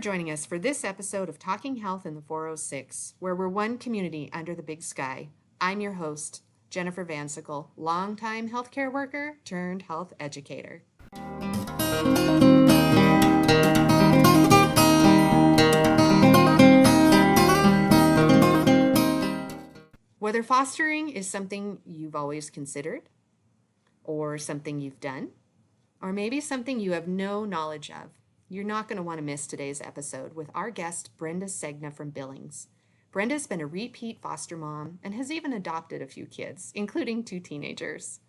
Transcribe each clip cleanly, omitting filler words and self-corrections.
joining us for this episode of Talking Health in the 406, where we're one community under the big sky. I'm your host, Jennifer Vansickle, longtime healthcare worker turned health educator. Whether fostering is something you've always considered, or something you've done, or maybe something you have no knowledge of, you're not going to want to miss today's episode with our guest, Brenda Segna from Billings. Brenda's been a repeat foster mom and has even adopted a few kids, including 2 teenagers.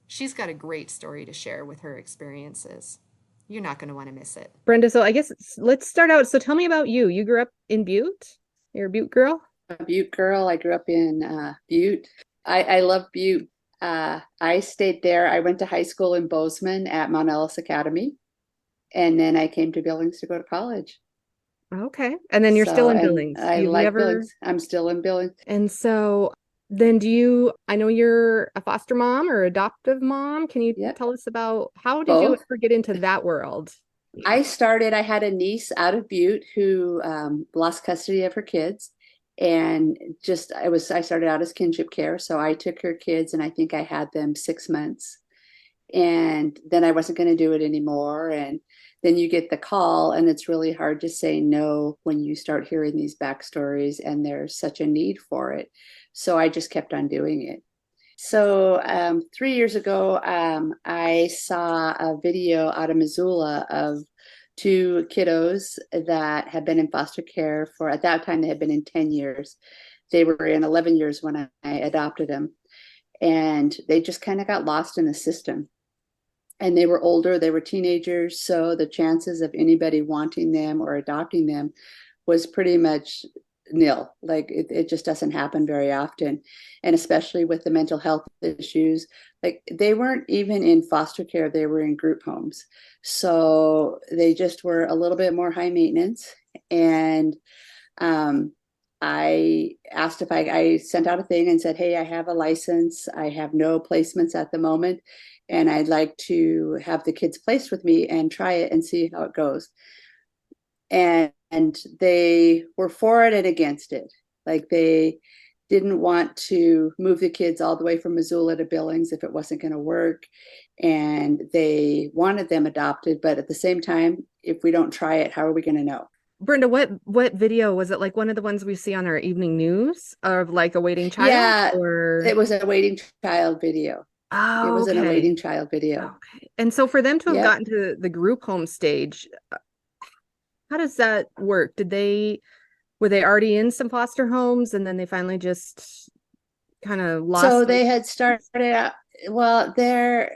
She's got a great story to share with her experiences. You're not going to want to miss it. Brenda, so I guess let's start out. So tell me about you. You grew up in Butte? You're a Butte girl? A Butte girl. I grew up in Butte. I love Butte. I stayed there. I went to high school in Bozeman at Mount Ellis Academy. And then I came to Billings to go to college. Okay. And then you're still in Billings. I like Billings. I'm still in Billings. And so then I know you're a foster mom or adoptive mom. Can you tell us about how did you ever get into that world? I had a niece out of Butte who lost custody of her kids. And I started out as kinship care. So I took her kids and I think I had them 6 months. And then I wasn't going to do it anymore. And then you get the call, and it's really hard to say no when you start hearing these backstories and there's such a need for it. So I just kept on doing it. So 3 years ago, I saw a video out of Missoula of 2 kiddos that had been in foster care for, at that time, they had been in 10 years. They were in 11 years when I adopted them. And they just kind of got lost in the system. And they were older, they were teenagers. So the chances of anybody wanting them or adopting them was pretty much nil. Like it just doesn't happen very often. And especially with the mental health issues, like they weren't even in foster care, they were in group homes. So they just were a little bit more high maintenance. And I asked if I sent out a thing and said, hey, I have a license. I have no placements at the moment. And I'd like to have the kids placed with me and try it and see how it goes. And they were for it and against it. Like they didn't want to move the kids all the way from Missoula to Billings if it wasn't going to work. And they wanted them adopted. But at the same time, if we don't try it, how are we going to know? Brenda, what video was it? Like one of the ones we see on our evening news of like a waiting child? Yeah, it was a waiting child video. Oh, it was okay. an awaiting child video. Okay. And so for them to have gotten to the group home stage, how does that work? Were they already in some foster homes and then they finally just kind of lost? So they had started out, well, the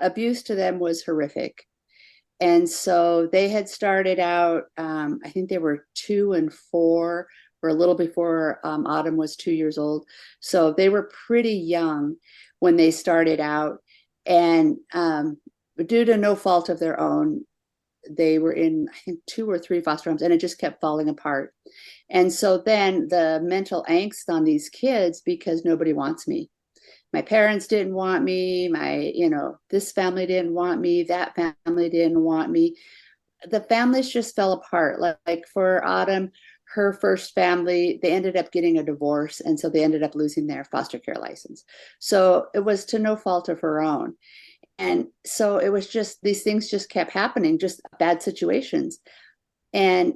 abuse to them was horrific. And so they had started out, I think they were 2 and 4, or a little before Autumn was 2 years old. So they were pretty young when they started out. And due to no fault of their own, they were in, I think, 2 or 3 foster homes, and it just kept falling apart. And so then the mental angst on these kids, because nobody wants me. My parents didn't want me. This family didn't want me. That family didn't want me. The families just fell apart. Like for Autumn, her first family, they ended up getting a divorce. And so they ended up losing their foster care license. So it was to no fault of her own. And so it was just, these things just kept happening, just bad situations. And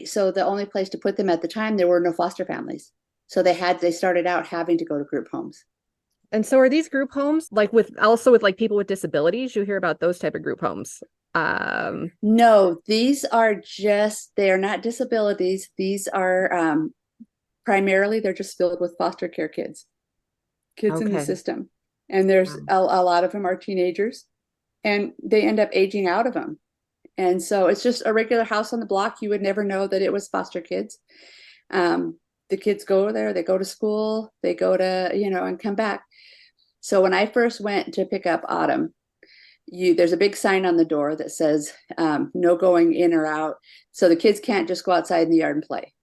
so the only place to put them at the time, there were no foster families. So they started out having to go to group homes. And so are these group homes like with like people with disabilities? You hear about those type of group homes? No, these are they are not disabilities. These are primarily, they're just filled with foster care kids in the system. And there's a lot of them are teenagers, and they end up aging out of them. And so it's just a regular house on the block. You would never know that it was foster kids. The kids go there, they go to school, they go to, and come back. So when I first went to pick up Autumn, there's a big sign on the door that says no going in or out. So the kids can't just go outside in the yard and play.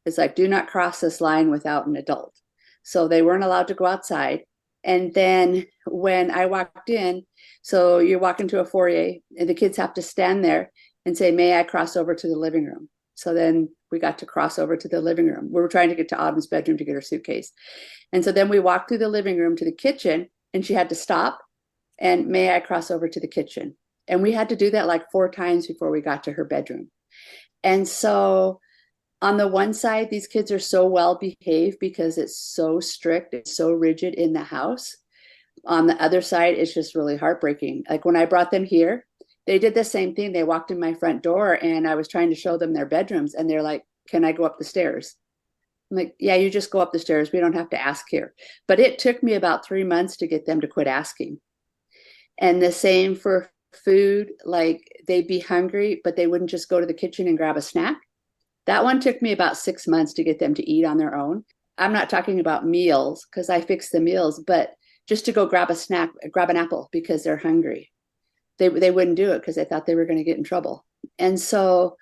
It's like, do not cross this line without an adult. So they weren't allowed to go outside. And then when I walked in, so you walk into a foyer and the kids have to stand there and say, may I cross over to the living room? So then we got to cross over to the living room. We were trying to get to Autumn's bedroom to get her suitcase. And so then we walked through the living room to the kitchen, and she had to stop and may I cross over to the kitchen? And we had to do that like 4 times before we got to her bedroom. And so on the one side, these kids are so well behaved because it's so strict, it's so rigid in the house. On the other side, it's just really heartbreaking. Like when I brought them here, they did the same thing. They walked in my front door and I was trying to show them their bedrooms, and they're like, can I go up the stairs? I'm like, yeah, you just go up the stairs. We don't have to ask here. But it took me about 3 months to get them to quit asking. And the same for food. Like they'd be hungry, but they wouldn't just go to the kitchen and grab a snack. That one took me about 6 months to get them to eat on their own. I'm not talking about meals because I fix the meals, but just to go grab a snack, grab an apple because they're hungry. They wouldn't do it because they thought they were going to get in trouble. And so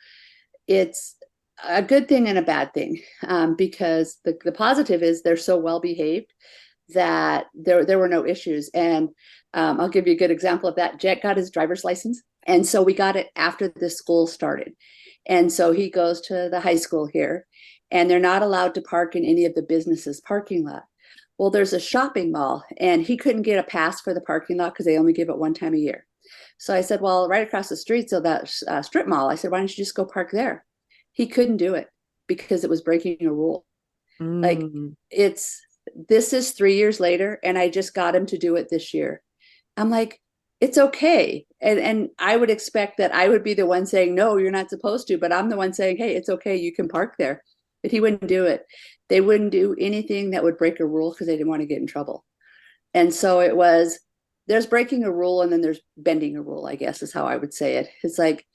it's a good thing and a bad thing, because the positive is they're so well behaved that there were no issues. And I'll give you a good example of that. Jet got his driver's license, and so we got it after the school started. And so he goes to the high school here, and they're not allowed to park in any of the businesses' parking lot. Well, there's a shopping mall, and he couldn't get a pass for the parking lot because they only give it one time a year. So I said, well, right across the street, so that strip mall, I said, why don't you just go park there? He couldn't do it because it was breaking a rule. Like this is 3 years later, and I just got him to do it this year. I'm like, it's okay. And I would expect that I would be the one saying, no, you're not supposed to, but I'm the one saying, hey, it's okay, you can park there. But he wouldn't do it. They wouldn't do anything that would break a rule because they didn't want to get in trouble. And so it was, there's breaking a rule and then there's bending a rule, I guess is how I would say it. It's like,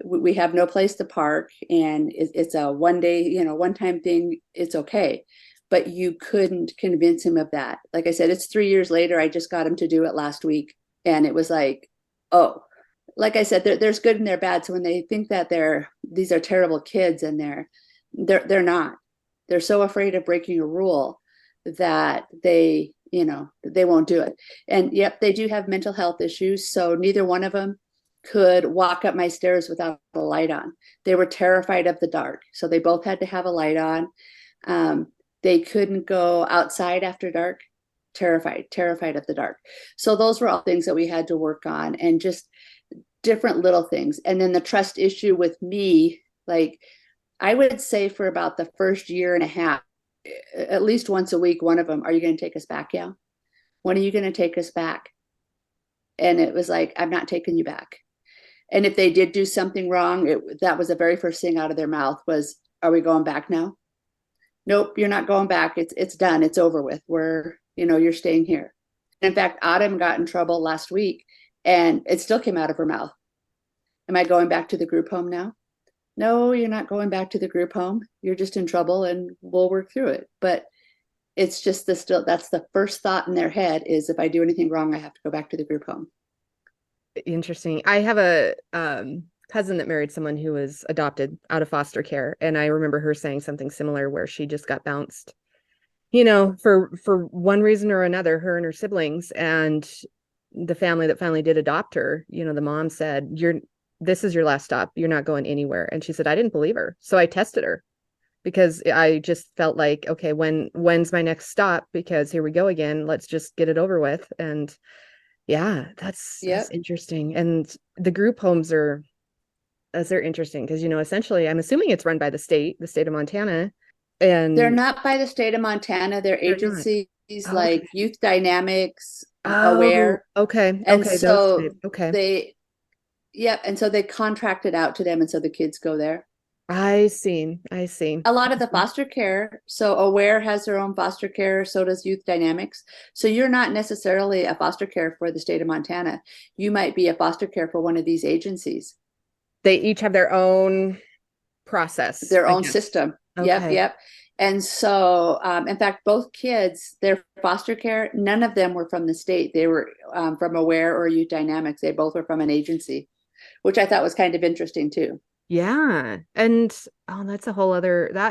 we have no place to park, and it's a one day, one time thing. It's okay. But you couldn't convince him of that. Like I said, it's 3 years later. I just got him to do it last week. And it was like, oh, like I said, there's good and they're bad. So when they think that these are terrible kids, and they're not. They're so afraid of breaking a rule that they won't do it. And yep, they do have mental health issues. So neither one of them could walk up my stairs without a light on. They were terrified of the dark. So they both had to have a light on. They couldn't go outside after dark. Terrified of the dark. So those were all things that we had to work on, and just different little things. And then the trust issue with me, like I would say for about the first year and a half, at least once a week, one of them, are you going to take us back? Yeah. When are you going to take us back? And it was like, I'm not taking you back. And if they did do something wrong, that was the very first thing out of their mouth was, are we going back now? Nope, you're not going back. It's done. It's over with. You're staying here. In fact, Autumn got in trouble last week, and it still came out of her mouth. Am I going back to the group home now? No, you're not going back to the group home. You're just in trouble, and we'll work through it. But it's just that's the first thought in their head is, if I do anything wrong, I have to go back to the group home. Interesting. I have a cousin that married someone who was adopted out of foster care, and I remember her saying something similar where she just got bounced, for one reason or another, her and her siblings, and the family that finally did adopt her, the mom said, this is your last stop. You're not going anywhere. And she said, I didn't believe her. So I tested her because I just felt like, okay, when's my next stop? Because here we go again. Let's just get it over with. And yeah, that's interesting. And the group homes they're interesting because, essentially, I'm assuming it's run by the state of Montana. And they're not by the state of Montana. They're agencies like Youth Dynamics, Aware. Okay. And so and so they contract it out to them, and so the kids go there. I see. A lot of the foster care, so Aware has their own foster care, so does Youth Dynamics. So you're not necessarily a foster care for the state of Montana. You might be a foster care for one of these agencies. They each have their own process. Their own system. Okay. Yep. And so, in fact, both kids, their foster care, none of them were from the state. They were from Aware or Youth Dynamics. They both were from an agency, which I thought was kind of interesting too. Yeah. And that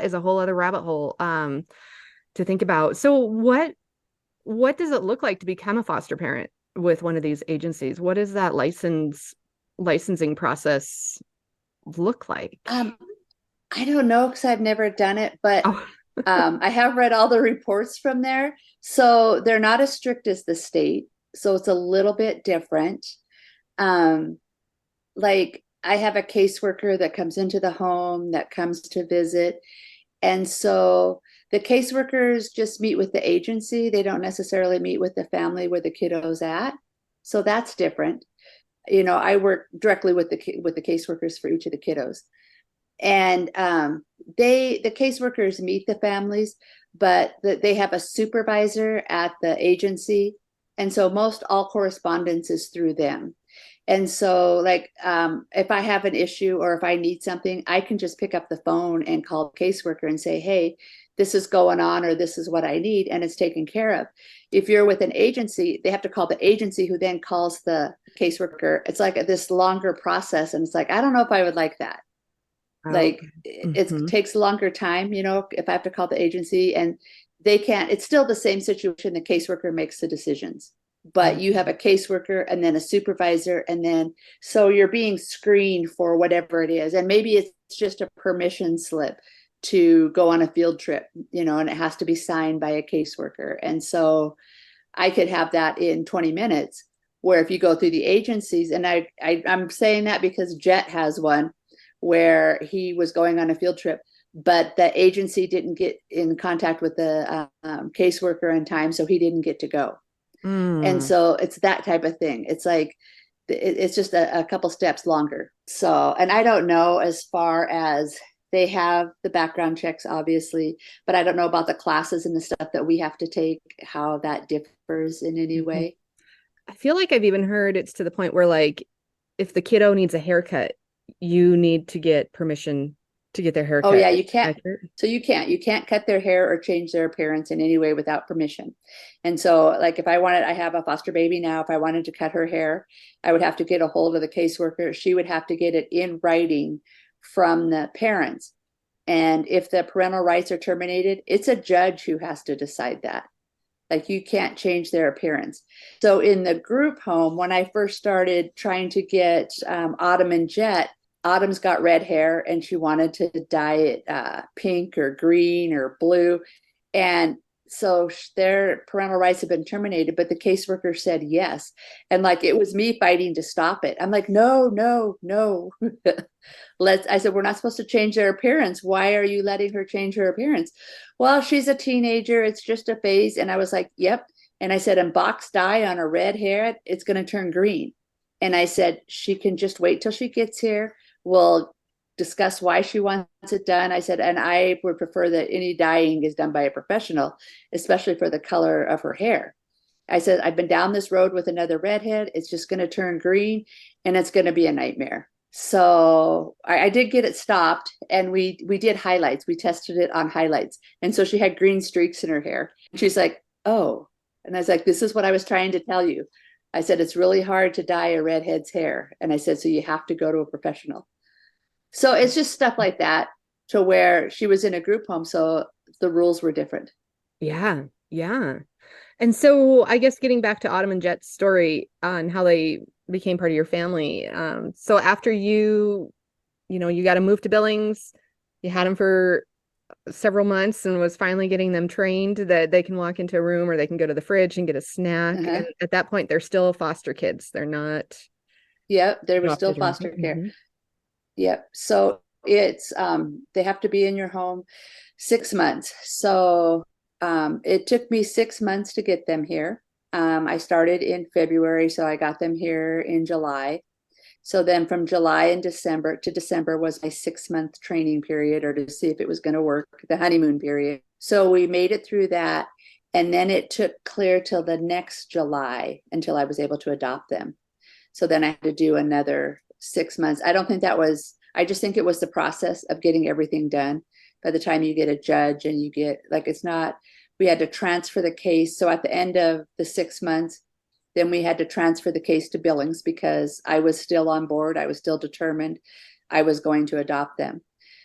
is a whole other rabbit hole to think about. So what does it look like to become a foster parent with one of these agencies? What is that licensing process look like? I don't know because I've never done it, but Oh. I have read all the reports from there. So they're not as strict as the state. So it's a little bit different. Like I have a caseworker that comes into the home that comes to visit. And so the caseworkers just meet with the agency. They don't necessarily meet with the family where the kiddo's at. So that's different. You know, I work directly with the caseworkers for each of the kiddos. And the caseworkers meet the families, but they have a supervisor at the agency. And so most all correspondence is through them. And so like if I have an issue or if I need something, I can just pick up the phone and call the caseworker and say, hey, this is going on, or this is what I need, and it's taken care of. If you're with an agency, they have to call the agency who then calls the caseworker. It's like this longer process. And it's like, I don't know if I would like that. Like it takes longer time, you know, if I have to call the agency and they can't, it's still the same situation. The caseworker makes the decisions, but you have a caseworker and then a supervisor. And then, so you're being screened for whatever it is. And maybe it's just a permission slip to go on a field trip, you know, and it has to be signed by a caseworker. And so I could have that in 20 minutes, where if you go through the agencies, and I'm saying that because Jet has one where he was going on a field trip, but the agency didn't get in contact with the caseworker in time, so he didn't get to go. And so it's that type of thing. It's like, it's just a couple steps longer. So, and I don't know as far as they have the background checks, obviously, but I don't know about the classes and the stuff that we have to take, how that differs in any way. I feel like I've even heard it's to the point where like, if the kiddo needs a haircut, you need to get permission to get their hair cut. Oh yeah, you can't. So you can't cut their hair or change their appearance in any way without permission. And so like if I have a foster baby now, if I wanted to cut her hair, I would have to get a hold of the caseworker. She would have to get it in writing from the parents. And if the parental rights are terminated, it's a judge who has to decide that. Like you can't change their appearance. So in the group home, when I first started trying to get Autumn and Jet, Autumn's got red hair and she wanted to dye it pink or green or blue. And so their parental rights have been terminated, but the caseworker said yes. And like, it was me fighting to stop it. I'm like, no. I said, we're not supposed to change their appearance. Why are you letting her change her appearance? Well, she's a teenager. It's just a phase. And I was like, yep. And I said, and box dye on her red hair, it's going to turn green. And I said, she can just wait till she gets here. We'll discuss why she wants it done. I said, and I would prefer that any dyeing is done by a professional, especially for the color of her hair. I said, I've been down this road with another redhead. It's just going to turn green and it's going to be a nightmare. So I did get it stopped, and we did highlights. We tested it on highlights. And so she had green streaks in her hair. She's like, oh. And I was like, this is what I was trying to tell you. I said, it's really hard to dye a redhead's hair. And I said, so you have to go to a professional. So it's just stuff like that, to where she was in a group home. So the rules were different. Yeah. And so I guess getting back to Autumn and Jet's story on how they became part of your family. So after you got to move to Billings, you had them for several months and was finally getting them trained that they can walk into a room or they can go to the fridge and get a snack. And at that point, they're still foster kids. They're not. Yep. They were still foster care. Yep. So it's, they have to be in your home 6 months. So it took me 6 months to get them here. I started in February, so I got them here in July. So then from July and December to December was my 6-month training period, or to see if it was going to work, the honeymoon period. So we made it through that. And then it took clear till the next July until I was able to adopt them. So then I had to do another 6 months. I just think it was the process of getting everything done. By the time you get a judge and you get, like, we had to transfer the case. So at the end of the 6 months, then we had to transfer the case to Billings because I was still on board. I was still determined I was going to adopt them.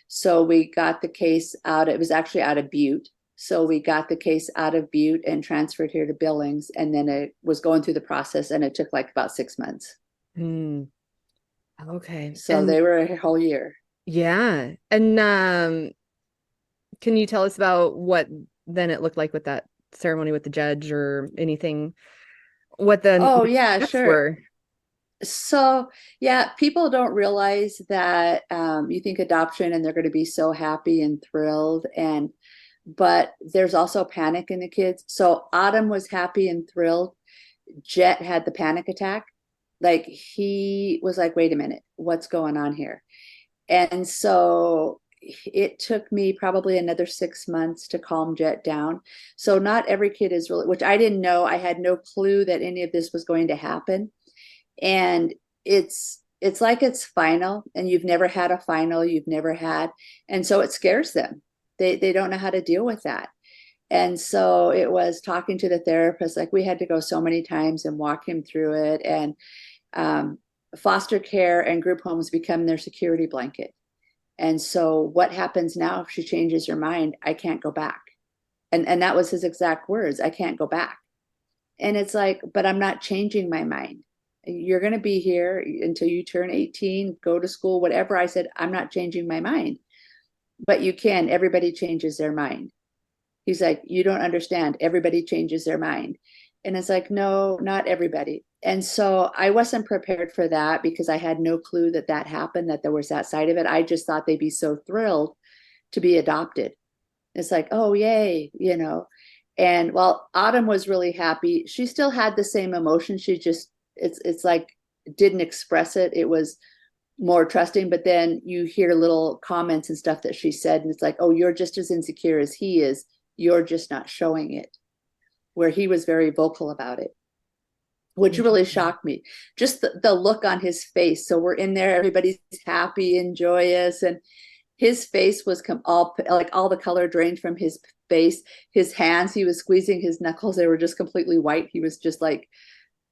So we got the case out. It was actually out of Butte. So we got the case out of Butte and transferred here to Billings. And then it was going through the process, and it took like about 6 months. Okay. So they were a whole year. Yeah. And can you tell us about what then it looked like with that ceremony with the judge or anything, what the Oh, yeah, steps sure. were? So, yeah, people don't realize that you think adoption and they're going to be so happy and thrilled. But there's also panic in the kids. So Autumn was happy and thrilled. Jet had the panic attack. Like he was like, wait a minute, what's going on here? And so it took me probably another 6 months to calm Jet down. So not every kid is really, which I didn't know. I had no clue that any of this was going to happen. And it's like it's final, and you've never had a final, you've never had, and so it scares them. They don't know how to deal with that. And so it was talking to the therapist, like we had to go so many times and walk him through it. And um, foster care and group homes become their security blanket. And so what happens now if she changes her mind? I can't go back. And that was his exact words. I can't go back. And it's like, but I'm not changing my mind. You're going to be here until you turn 18, go to school, whatever. I said, I'm not changing my mind. But you can. Everybody changes their mind. He's like, you don't understand. Everybody changes their mind. And it's like, no, not everybody. And so I wasn't prepared for that because I had no clue that that happened, that there was that side of it. I just thought they'd be so thrilled to be adopted. It's like, oh, yay, you know. And while Autumn was really happy, she still had the same emotion. She just, it's like, didn't express it. It was more trusting. But then you hear little comments and stuff that she said, and it's like, oh, you're just as insecure as he is. You're just not showing it. Where he was very vocal about it, which really shocked me. Just the look on his face. So we're in there, everybody's happy and joyous, and his face was all the color drained from his face. His hands, he was squeezing his knuckles, they were just completely white. He was just like,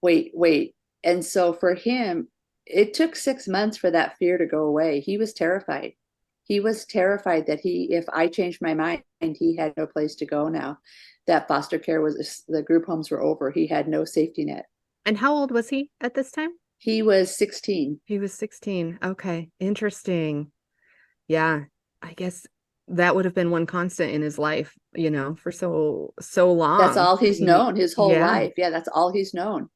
wait. And so for him, it took 6 months for that fear to go away. He was terrified. He was terrified that if I changed my mind, he had no place to go now. That foster care the group homes were over. He had no safety net. And how old was he at this time? He was 16. He was 16. Okay. Interesting. Yeah. I guess that would have been one constant in his life, for so long. That's all he's known his whole life. Yeah, that's all he's known.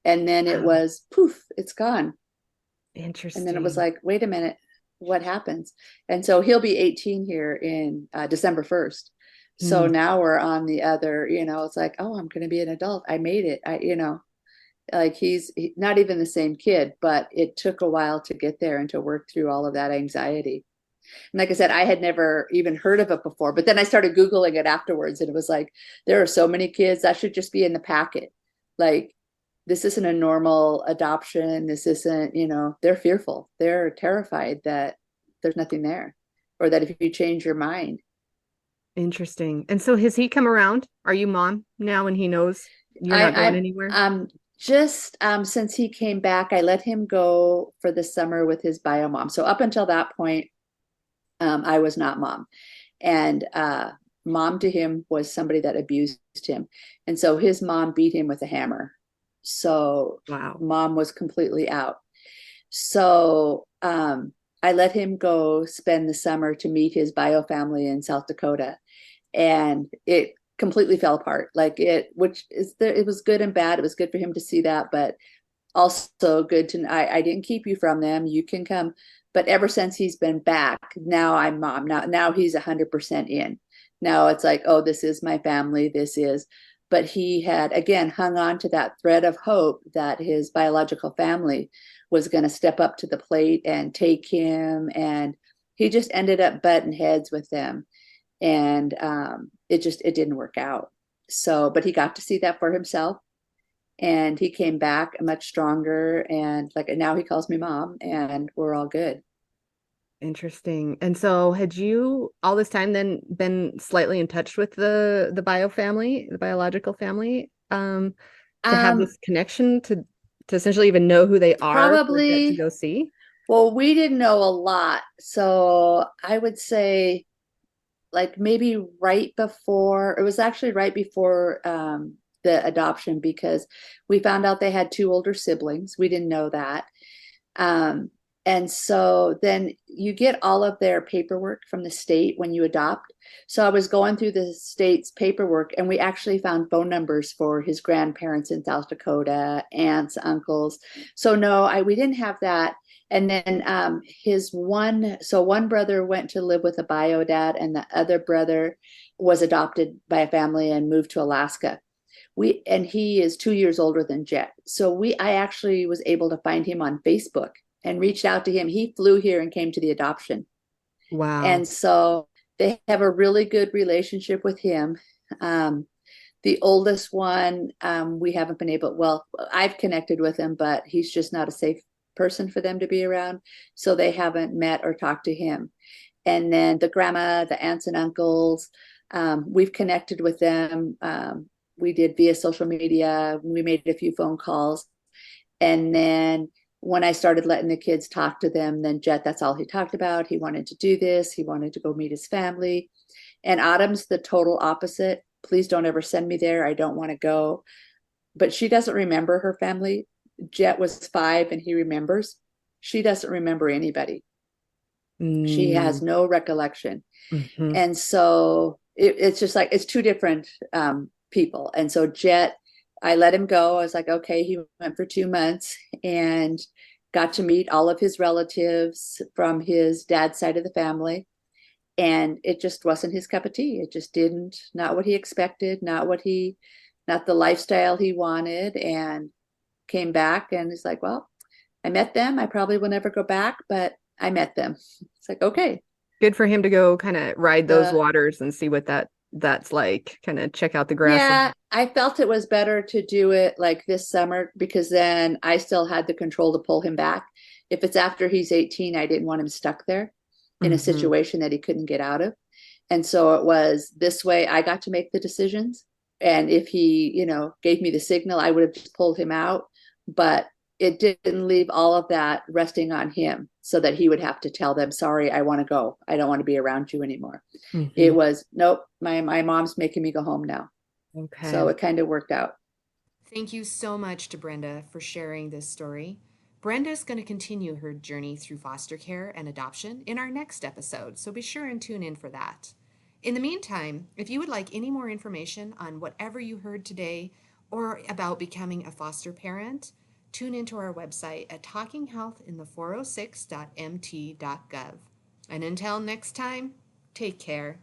And then it was poof, it's gone. Interesting. And then it was like, wait a minute, what happens? And so he'll be 18 here in December 1st. So now we're on the other, it's like, oh, I'm going to be an adult. I made it. Like he's not even the same kid, but it took a while to get there and to work through all of that anxiety. And like I said, I had never even heard of it before, but then I started Googling it afterwards, and it was like, there are so many kids that should just be in the packet. Like, this isn't a normal adoption. This isn't, they're fearful. They're terrified that there's nothing there, or that if you change your mind. Interesting. And so has he come around? Are you mom now and he knows you're not going anywhere? Just since he came back, I let him go for the summer with his bio mom. So up until that point, I was not mom. And mom to him was somebody that abused him. And so his mom beat him with a hammer. So mom was completely out. So I let him go spend the summer to meet his bio family in South Dakota. And it completely fell apart. It was good and bad. It was good for him to see that, but also good to, I didn't keep you from them. You can come. But ever since he's been back, now I'm mom. Now he's 100% in. Now it's like, oh, this is my family. But he had, again, hung on to that thread of hope that his biological family was going to step up to the plate and take him. And he just ended up butting heads with them. And it didn't work out. So, but he got to see that for himself. And he came back much stronger. And now he calls me mom, and we're all good. Interesting. And so had you all this time then been slightly in touch with the bio family, the biological family, to have this connection to essentially even know who they are? Probably to go see? Well, we didn't know a lot. So I would say maybe it was actually right before the adoption, because we found out they had 2 older siblings. We didn't know that. And so then you get all of their paperwork from the state when you adopt. So I was going through the state's paperwork, and we actually found phone numbers for his grandparents in South Dakota, aunts, uncles. So no, we didn't have that. And then one brother went to live with a bio dad, and the other brother was adopted by a family and moved to Alaska. And he is 2 years older than Jet. So I actually was able to find him on Facebook and reached out to him. He flew here and came to the adoption. Wow. And so they have a really good relationship with him. The oldest one, we haven't been I've connected with him, but he's just not a safe person for them to be around. So they haven't met or talked to him. And then the grandma, the aunts and uncles, we've connected with them. We did via social media. We made a few phone calls. And then when I started letting the kids talk to them, then Jet, that's all he talked about. He wanted to do this. He wanted to go meet his family. And Autumn's the total opposite. Please don't ever send me there. I don't want to go. But she doesn't remember her family. Jet was 5 and he remembers. She doesn't remember anybody. She has no recollection. Mm-hmm. And so it's just like, it's two different people. And so Jet, I let him go. I was like, okay, he went for 2 months and got to meet all of his relatives from his dad's side of the family. And it just wasn't his cup of tea. It just not what he expected, not the lifestyle he wanted, and came back and he's like, well, I met them. I probably will never go back, but I met them. It's like, okay. Good for him to go kind of ride those waters and see what that's like, kind of check out the grass. Yeah, I felt it was better to do it like this summer, because then I still had the control to pull him back. If it's after he's 18, I didn't want him stuck there in a situation that he couldn't get out of. And so it was this way, I got to make the decisions. And if he, gave me the signal, I would have just pulled him out. But it didn't leave all of that resting on him so that he would have to tell them, sorry, I want to go. I don't want to be around you anymore. It was, nope, my mom's making me go home now. Okay. So it kind of worked out. Thank you so much to Brenda for sharing this story. Brenda is going to continue her journey through foster care and adoption in our next episode, so be sure and tune in for that. In the meantime, if you would like any more information on whatever you heard today or about becoming a foster parent, tune into our website at talkinghealthin the406.mt.gov. And until next time, take care.